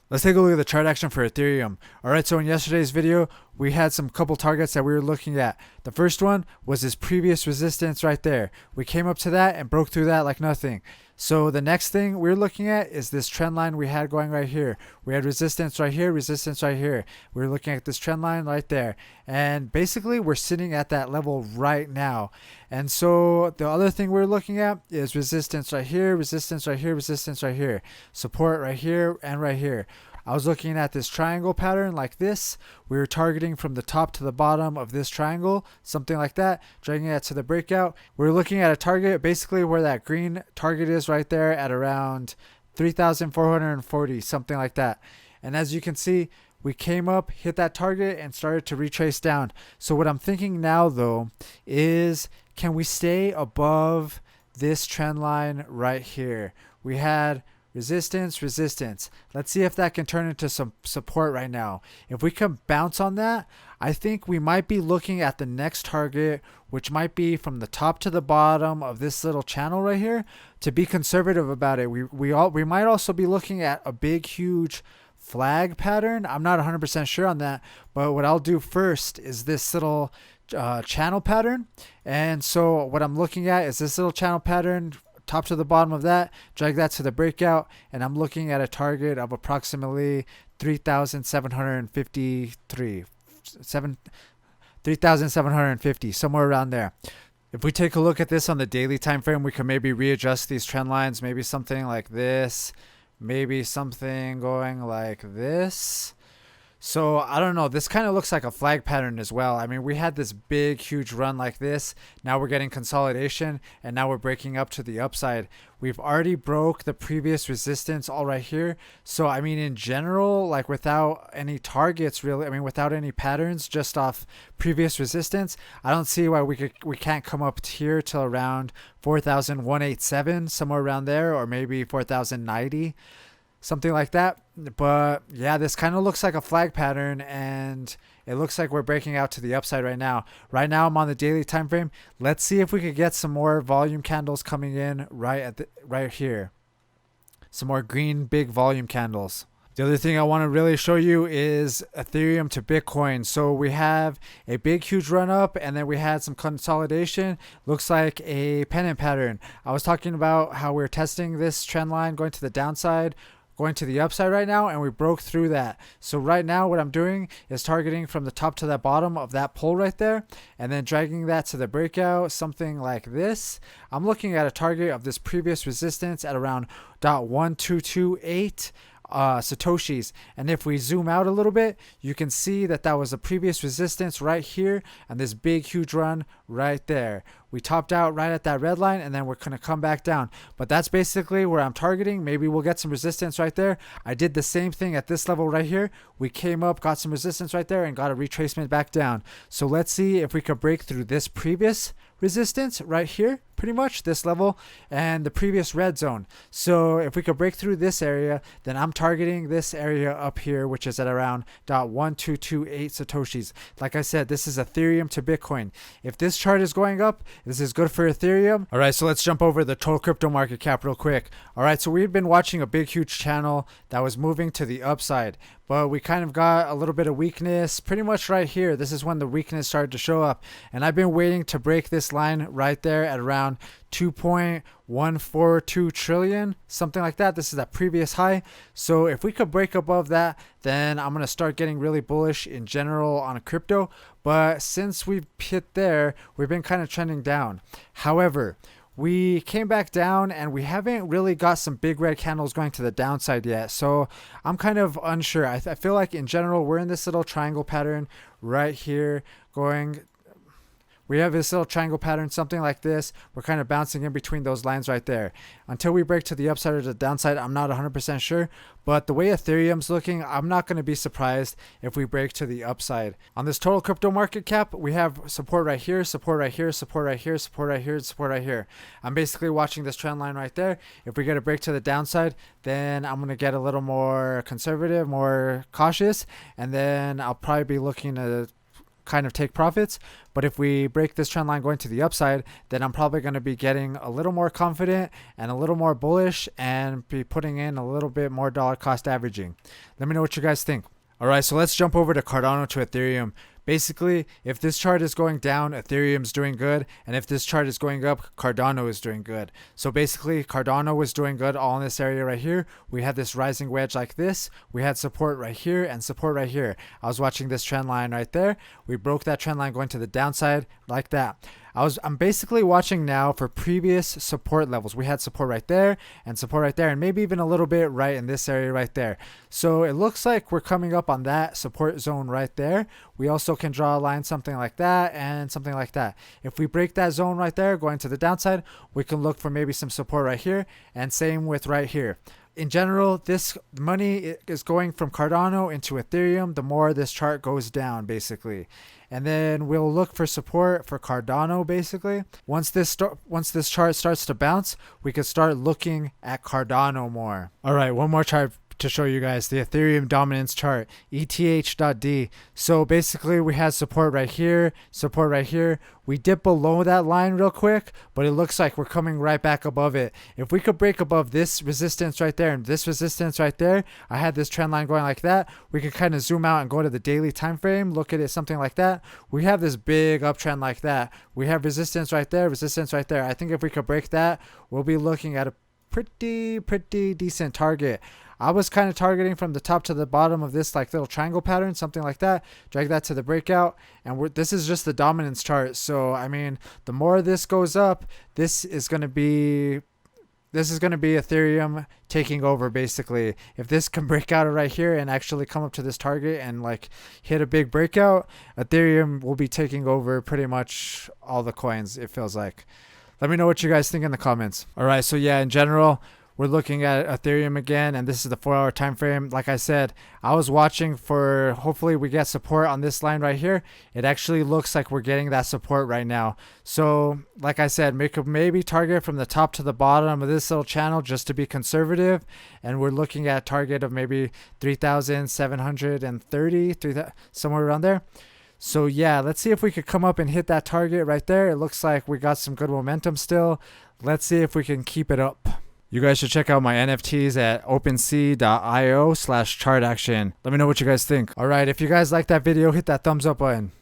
Let's take a look at the chart action for Ethereum. Alright, so in yesterday's video, we had some couple targets that we were looking at. The first one was this previous resistance right there. We came up to that and broke through that like nothing. So the next thing we're looking at is this trend line we had going right here. We had resistance right here, resistance right here. We're looking at this trend line right there. And basically we're sitting at that level right now. And so the other thing we're looking at is resistance right here, resistance right here, resistance right here. Support right here and right here. I was looking at this triangle pattern like this. We were targeting from the top to the bottom of this triangle, something like that, dragging it to the breakout. We're looking at a target basically where that green target is right there at around 3,440, something like that. And as you can see, we came up, hit that target, and started to retrace down. So what I'm thinking now though is, can we stay above this trend line right here? We had resistance, resistance. Let's see if that can turn into some support right now. If we can bounce on that, I think we might be looking at the next target, which might be from the top to the bottom of this little channel right here. To be conservative about it, we might also be looking at a big, huge flag pattern. I'm not 100% sure on that, but what I'll do first is this little channel pattern. And so what I'm looking at is this little channel pattern, top to the bottom of that, drag that to the breakout, and I'm looking at a target of approximately 3,750, somewhere around there. If we take a look at this on the daily time frame, we can maybe readjust these trend lines, maybe something like this, maybe something going like this. So I don't know, this kind of looks like a flag pattern as well. I mean, we had this big huge run like this. Now we're getting consolidation, and now we're breaking up to the upside. We've already broke the previous resistance all right here. So I mean, in general, like without any targets really, I mean without any patterns, just off previous resistance, I don't see why we can't come up here till around 4,187, somewhere around there, or maybe 4,090. Something like that. But yeah, this kind of looks like a flag pattern, and it looks like we're breaking out to the upside right now. Right now I'm on the daily time frame. Let's see if we could get some more volume candles coming in right here. Some more green big volume candles. The other thing I want to really show you is Ethereum to Bitcoin. So we have a big, huge run up, and then we had some consolidation. Looks like a pennant pattern. I was talking about how we're testing this trend line going to the downside, going to the upside right now, and we broke through that. So right now what I'm doing is targeting from the top to the bottom of that pole right there, and then dragging that to the breakout, something like this. I'm looking at a target of this previous resistance at around 0.1228 Satoshis. And if we zoom out a little bit, you can see that that was a previous resistance right here, and this big huge run right there. We topped out right at that red line, and then we're going to come back down. But that's basically where I'm targeting. Maybe we'll get some resistance right there. I did the same thing at this level right here. We came up, got some resistance right there, and got a retracement back down. So let's see if we could break through this previous resistance right here, pretty much this level, and the previous red zone. So if we could break through this area, then I'm targeting this area up here, which is at around 0.1228 Satoshis. Like I said, this is Ethereum to Bitcoin. If this chart is going up, this is good for Ethereum. All right, so let's jump over the total crypto market cap real quick. All right, so we've been watching a big, huge channel that was moving to the upside, but we kind of got a little bit of weakness pretty much right here. This is when the weakness started to show up, and I've been waiting to break this line right there at around 2.142 trillion, something like that. This is that previous high. So if we could break above that, then I'm going to start getting really bullish in general on a crypto. But since we've hit there, we've been kind of trending down. However, we came back down, and we haven't really got some big red candles going to the downside yet. So I'm kind of unsure. I feel like in general, we're in this little triangle pattern right here going. We have this little triangle pattern, something like this. We're kind of bouncing in between those lines right there. Until we break to the upside or the downside, I'm not 100% sure. But the way Ethereum's looking, I'm not going to be surprised if we break to the upside. On this total crypto market cap, we have support right here, support right here, support right here, support right here, support right here. I'm basically watching this trend line right there. If we get a break to the downside, then I'm going to get a little more conservative, more cautious. And then I'll probably be looking to kind of take profits. But if we break this trend line going to the upside, then I'm probably going to be getting a little more confident and a little more bullish and be putting in a little bit more dollar cost averaging. Let me know what you guys think. All right, so let's jump over to Cardano to Ethereum. Basically, if this chart is going down, Ethereum's doing good. And if this chart is going up, Cardano is doing good. So basically, Cardano was doing good all in this area right here. We had this rising wedge like this. We had support right here and support right here. I was watching this trend line right there. We broke that trend line going to the downside like that. I'm basically watching now for previous support levels. We had support right there and support right there and maybe even a little bit right in this area right there. So it looks like we're coming up on that support zone right there. We also can draw a line something like that and something like that. If we break that zone right there going to the downside, we can look for maybe some support right here, and same with right here. In general, this money is going from Cardano into Ethereum the more this chart goes down, basically. And then we'll look for support for Cardano, basically. Once this chart starts to bounce, we could start looking at Cardano more. All right, one more chart to show you guys, the Ethereum dominance chart, ETH.D. So basically we had support right here, support right here. We dip below that line real quick, but it looks like we're coming right back above it. If we could break above this resistance right there and this resistance right there, I had this trend line going like that. We could kind of zoom out and go to the daily time frame, look at it something like that. We have this big uptrend like that. We have resistance right there, resistance right there. I think if we could break that, we'll be looking at a pretty decent target. I was kind of targeting from the top to the bottom of this like little triangle pattern, something like that. Drag that to the breakout, and this is just the dominance chart. So I mean, the more this goes up, this is going to be Ethereum taking over, basically. If this can break out right here and actually come up to this target and like hit a big breakout, Ethereum will be taking over pretty much all the coins, it feels like. Let me know what you guys think in the comments. All right, so yeah, in general, we're looking at Ethereum again, and this is the 4-hour time frame. Like I said, I was watching for, hopefully we get support on this line right here. It actually looks like we're getting that support right now. So like I said, maybe target from the top to the bottom of this little channel just to be conservative. And we're looking at a target of maybe 3,730, somewhere around there. So yeah, let's see if we could come up and hit that target right there. It looks like we got some good momentum still. Let's see if we can keep it up. You guys should check out my NFTs at OpenSea.io/chartaction. Let me know what you guys think. All right, if you guys like that video, hit that thumbs up button.